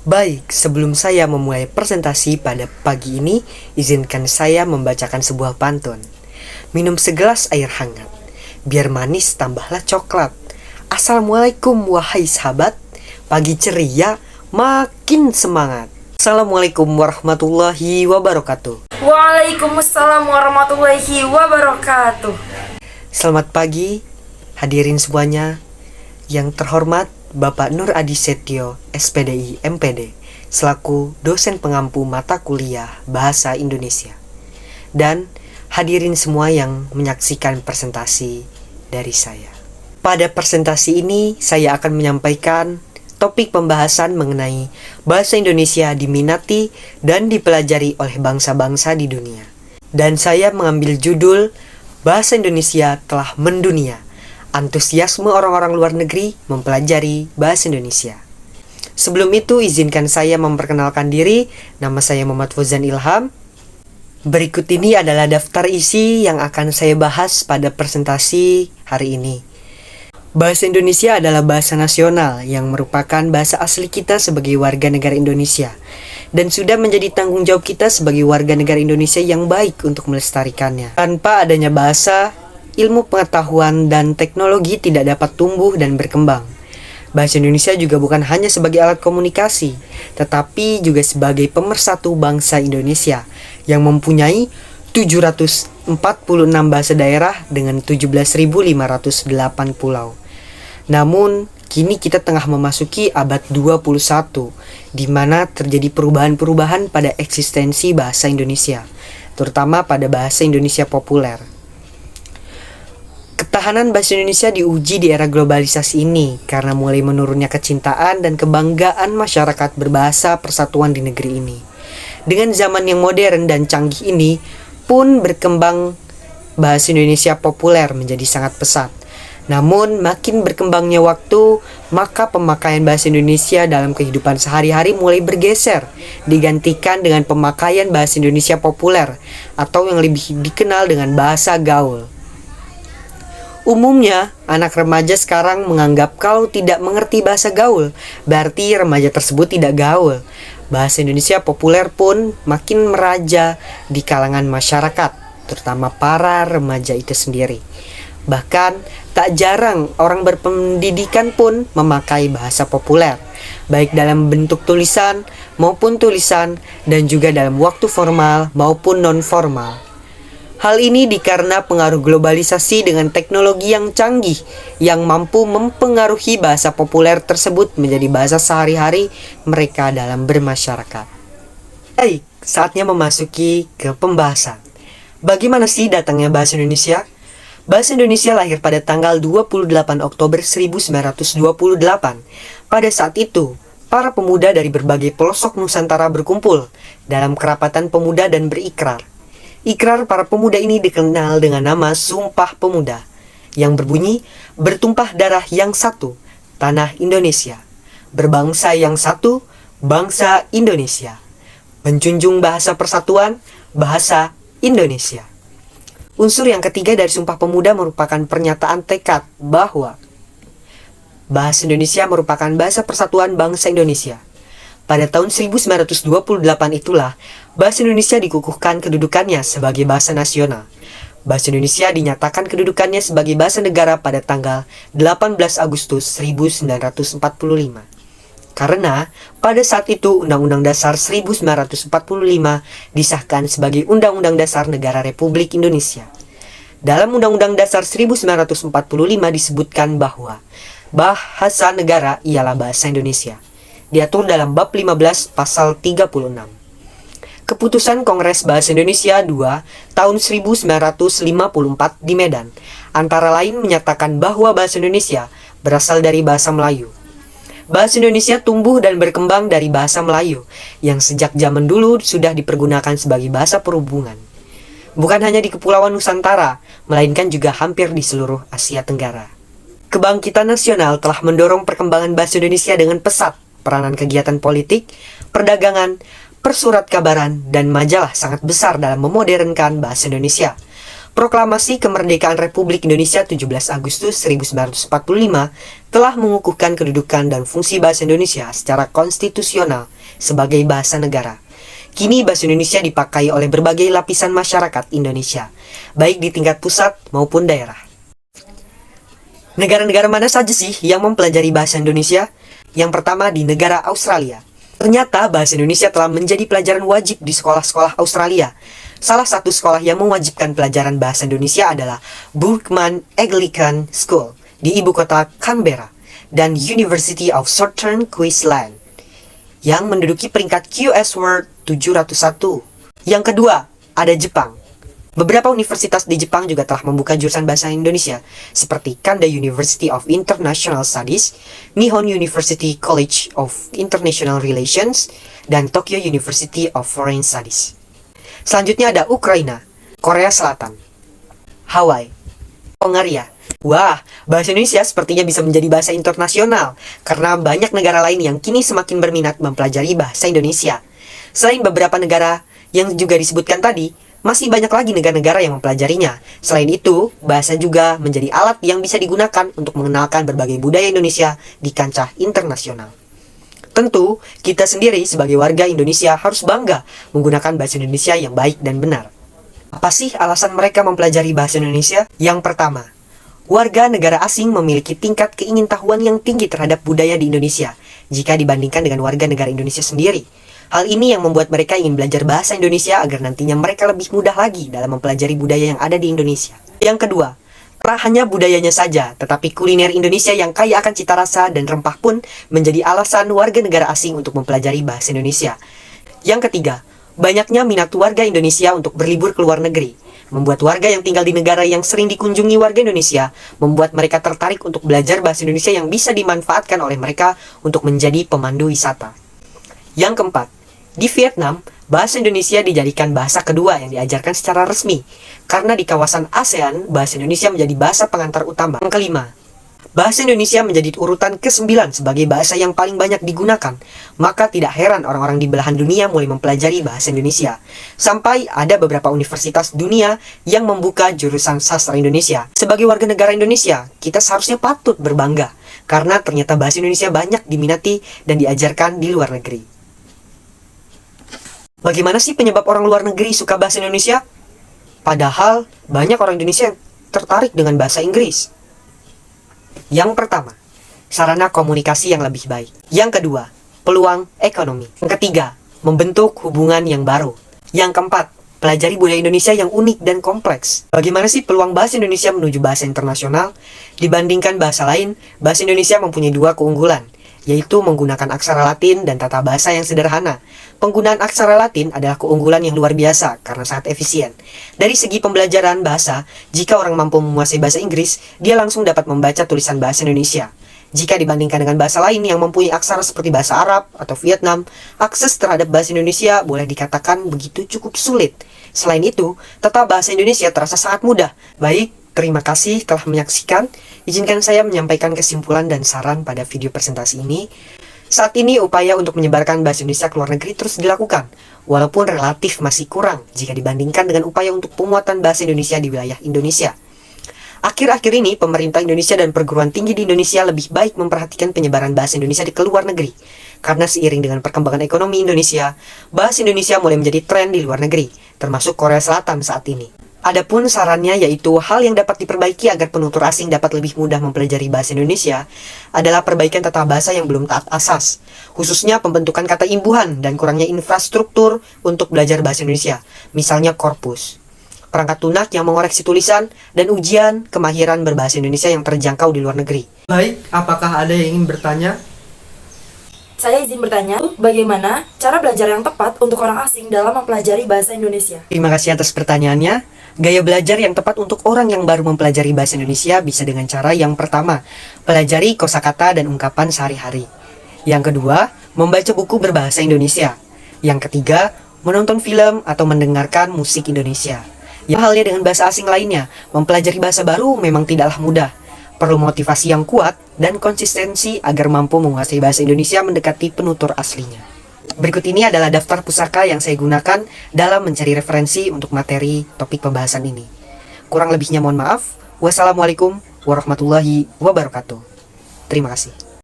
Baik, sebelum saya memulai presentasi pada pagi ini, izinkan saya membacakan sebuah pantun. Minum segelas air hangat, biar manis tambahlah coklat. Assalamualaikum wahai sahabat, pagi ceria makin semangat. Assalamualaikum warahmatullahi wabarakatuh. Waalaikumsalam warahmatullahi wabarakatuh. Selamat pagi, hadirin semuanya. Yang terhormat Bapak Nur Adi Setio, SPDI MPD, selaku dosen pengampu mata kuliah Bahasa Indonesia. Dan hadirin semua yang menyaksikan presentasi dari saya. Pada presentasi ini, saya akan menyampaikan topik pembahasan mengenai bahasa Indonesia diminati dan dipelajari oleh bangsa-bangsa di dunia. Dan saya mengambil judul Bahasa Indonesia telah mendunia. Antusiasme orang-orang luar negeri mempelajari bahasa Indonesia. Sebelum itu, izinkan saya memperkenalkan diri. Nama saya Muhammad Fauzan Ilham. Berikut ini adalah daftar isi yang akan saya bahas pada presentasi hari ini. Bahasa Indonesia adalah bahasa nasional yang merupakan bahasa asli kita sebagai warga negara Indonesia, dan sudah menjadi tanggung jawab kita sebagai warga negara Indonesia yang baik untuk melestarikannya. Tanpa adanya bahasa, ilmu pengetahuan dan teknologi tidak dapat tumbuh dan berkembang. Bahasa Indonesia juga bukan hanya sebagai alat komunikasi, tetapi juga sebagai pemersatu bangsa Indonesia yang mempunyai 746 bahasa daerah dengan 17.508 pulau. Namun, kini kita tengah memasuki abad 21, di mana terjadi perubahan-perubahan pada eksistensi bahasa Indonesia, terutama pada bahasa Indonesia populer. Ketahanan bahasa Indonesia diuji di era globalisasi ini karena mulai menurunnya kecintaan dan kebanggaan masyarakat berbahasa persatuan di negeri ini. Dengan zaman yang modern dan canggih ini pun berkembang bahasa Indonesia populer menjadi sangat pesat. Namun makin berkembangnya waktu, maka pemakaian bahasa Indonesia dalam kehidupan sehari-hari mulai bergeser, digantikan dengan pemakaian bahasa Indonesia populer atau yang lebih dikenal dengan bahasa gaul. Umumnya, anak remaja sekarang menganggap kalau tidak mengerti bahasa gaul, berarti remaja tersebut tidak gaul. Bahasa Indonesia populer pun makin meraja di kalangan masyarakat, terutama para remaja itu sendiri. Bahkan, tak jarang orang berpendidikan pun memakai bahasa populer, baik dalam bentuk tulisan maupun tulisan, dan juga dalam waktu formal maupun non-formal. Hal ini dikarenakan pengaruh globalisasi dengan teknologi yang canggih yang mampu mempengaruhi bahasa populer tersebut menjadi bahasa sehari-hari mereka dalam bermasyarakat. Baik, saatnya memasuki ke pembahasan. Bagaimana sih datangnya bahasa Indonesia? Bahasa Indonesia lahir pada tanggal 28 Oktober 1928. Pada saat itu, para pemuda dari berbagai pelosok Nusantara berkumpul dalam kerapatan pemuda dan berikrar. Ikrar para pemuda ini dikenal dengan nama Sumpah Pemuda, yang berbunyi, bertumpah darah yang satu, tanah Indonesia. Berbangsa yang satu, bangsa Indonesia. Menjunjung bahasa persatuan, bahasa Indonesia. Unsur yang ketiga dari Sumpah Pemuda merupakan pernyataan tekad bahwa bahasa Indonesia merupakan bahasa persatuan bangsa Indonesia. Pada tahun 1928 itulah bahasa Indonesia dikukuhkan kedudukannya sebagai bahasa nasional. Bahasa Indonesia dinyatakan kedudukannya sebagai bahasa negara pada tanggal 18 Agustus 1945. Karena pada saat itu Undang-Undang Dasar 1945 disahkan sebagai Undang-Undang Dasar Negara Republik Indonesia. Dalam Undang-Undang Dasar 1945 disebutkan bahwa bahasa negara ialah bahasa Indonesia. Diatur dalam bab 15 pasal 36. Keputusan Kongres Bahasa Indonesia II tahun 1954 di Medan antara lain menyatakan bahwa bahasa Indonesia berasal dari bahasa Melayu. Bahasa Indonesia tumbuh dan berkembang dari bahasa Melayu yang sejak zaman dulu sudah dipergunakan sebagai bahasa perhubungan. Bukan hanya di Kepulauan Nusantara, melainkan juga hampir di seluruh Asia Tenggara. Kebangkitan nasional telah mendorong perkembangan bahasa Indonesia dengan pesat. Peranan kegiatan politik, perdagangan, persurat kabaran, dan majalah sangat besar dalam memodernkan bahasa Indonesia. Proklamasi Kemerdekaan Republik Indonesia 17 Agustus 1945 telah mengukuhkan kedudukan dan fungsi bahasa Indonesia secara konstitusional sebagai bahasa negara. Kini bahasa Indonesia dipakai oleh berbagai lapisan masyarakat Indonesia, baik di tingkat pusat maupun daerah. Negara-negara mana saja sih yang mempelajari bahasa Indonesia? Yang pertama di negara Australia. Ternyata bahasa Indonesia telah menjadi pelajaran wajib di sekolah-sekolah Australia. Salah satu sekolah yang mewajibkan pelajaran bahasa Indonesia adalah Burkman Anglican School di ibu kota Canberra dan University of Southern Queensland yang menduduki peringkat QS World 701. Yang kedua, ada Jepang. Beberapa universitas di Jepang juga telah membuka jurusan bahasa Indonesia seperti Kanda University of International Studies, Nihon University College of International Relations, dan Tokyo University of Foreign Studies. Selanjutnya ada Ukraina, Korea Selatan, Hawaii, Hongaria. Wah, bahasa Indonesia sepertinya bisa menjadi bahasa internasional karena banyak negara lain yang kini semakin berminat mempelajari bahasa Indonesia. Selain beberapa negara yang juga disebutkan tadi, masih banyak lagi negara-negara yang mempelajarinya. Selain itu, bahasa juga menjadi alat yang bisa digunakan untuk mengenalkan berbagai budaya Indonesia di kancah internasional. Tentu, kita sendiri sebagai warga Indonesia harus bangga menggunakan bahasa Indonesia yang baik dan benar. Apa sih alasan mereka mempelajari bahasa Indonesia? Yang pertama, warga negara asing memiliki tingkat keingintahuan yang tinggi terhadap budaya di Indonesia jika dibandingkan dengan warga negara Indonesia sendiri. Hal ini yang membuat mereka ingin belajar bahasa Indonesia agar nantinya mereka lebih mudah lagi dalam mempelajari budaya yang ada di Indonesia. Yang kedua, tak hanya budayanya saja, tetapi kuliner Indonesia yang kaya akan cita rasa dan rempah pun menjadi alasan warga negara asing untuk mempelajari bahasa Indonesia. Yang ketiga, banyaknya minat warga Indonesia untuk berlibur ke luar negeri, membuat warga yang tinggal di negara yang sering dikunjungi warga Indonesia, membuat mereka tertarik untuk belajar bahasa Indonesia yang bisa dimanfaatkan oleh mereka untuk menjadi pemandu wisata. Yang keempat, di Vietnam, bahasa Indonesia dijadikan bahasa kedua yang diajarkan secara resmi, karena di kawasan ASEAN, bahasa Indonesia menjadi bahasa pengantar utama. Yang kelima, bahasa Indonesia menjadi urutan ke-9 sebagai bahasa yang paling banyak digunakan, maka tidak heran orang-orang di belahan dunia mulai mempelajari bahasa Indonesia. Sampai ada beberapa universitas dunia yang membuka jurusan sastra Indonesia. Sebagai warga negara Indonesia, kita seharusnya patut berbangga, karena ternyata bahasa Indonesia banyak diminati dan diajarkan di luar negeri. Bagaimana sih penyebab orang luar negeri suka bahasa Indonesia? Padahal banyak orang Indonesia yang tertarik dengan bahasa Inggris. Yang pertama, sarana komunikasi yang lebih baik. Yang kedua, peluang ekonomi. Yang ketiga, membentuk hubungan yang baru. Yang keempat, pelajari budaya Indonesia yang unik dan kompleks. Bagaimana sih peluang bahasa Indonesia menuju bahasa internasional? Dibandingkan bahasa lain, bahasa Indonesia mempunyai dua keunggulan, yaitu menggunakan aksara Latin dan tata bahasa yang sederhana. Penggunaan aksara Latin adalah keunggulan yang luar biasa karena sangat efisien. Dari segi pembelajaran bahasa, jika orang mampu menguasai bahasa Inggris, dia langsung dapat membaca tulisan bahasa Indonesia. Jika dibandingkan dengan bahasa lain yang mempunyai aksara seperti bahasa Arab atau Vietnam, akses terhadap bahasa Indonesia boleh dikatakan begitu cukup sulit. Selain itu, tata bahasa Indonesia terasa sangat mudah. Baik, terima kasih telah menyaksikan. Izinkan saya menyampaikan kesimpulan dan saran pada video presentasi ini. Saat ini upaya untuk menyebarkan bahasa Indonesia ke luar negeri terus dilakukan, walaupun relatif masih kurang jika dibandingkan dengan upaya untuk penguatan bahasa Indonesia di wilayah Indonesia. Akhir-akhir ini, pemerintah Indonesia dan perguruan tinggi di Indonesia lebih baik memperhatikan penyebaran bahasa Indonesia di luar negeri. Karena seiring dengan perkembangan ekonomi Indonesia, bahasa Indonesia mulai menjadi tren di luar negeri, termasuk Korea Selatan saat ini. Adapun sarannya yaitu hal yang dapat diperbaiki agar penutur asing dapat lebih mudah mempelajari bahasa Indonesia adalah perbaikan tata bahasa yang belum taat asas, khususnya pembentukan kata imbuhan dan kurangnya infrastruktur untuk belajar bahasa Indonesia, misalnya korpus, perangkat lunak yang mengoreksi tulisan, dan ujian kemahiran berbahasa Indonesia yang terjangkau di luar negeri. Baik, apakah ada yang ingin bertanya? Saya izin bertanya, bagaimana cara belajar yang tepat untuk orang asing dalam mempelajari bahasa Indonesia? Terima kasih atas pertanyaannya. Gaya belajar yang tepat untuk orang yang baru mempelajari bahasa Indonesia bisa dengan cara yang pertama, pelajari kosakata dan ungkapan sehari-hari. Yang kedua, membaca buku berbahasa Indonesia. Yang ketiga, menonton film atau mendengarkan musik Indonesia. Ya, halnya dengan bahasa asing lainnya, mempelajari bahasa baru memang tidaklah mudah. Perlu motivasi yang kuat dan konsistensi agar mampu menguasai bahasa Indonesia mendekati penutur aslinya. Berikut ini adalah daftar pusaka yang saya gunakan dalam mencari referensi untuk materi topik pembahasan ini. Kurang lebihnya mohon maaf. Wassalamualaikum warahmatullahi wabarakatuh. Terima kasih.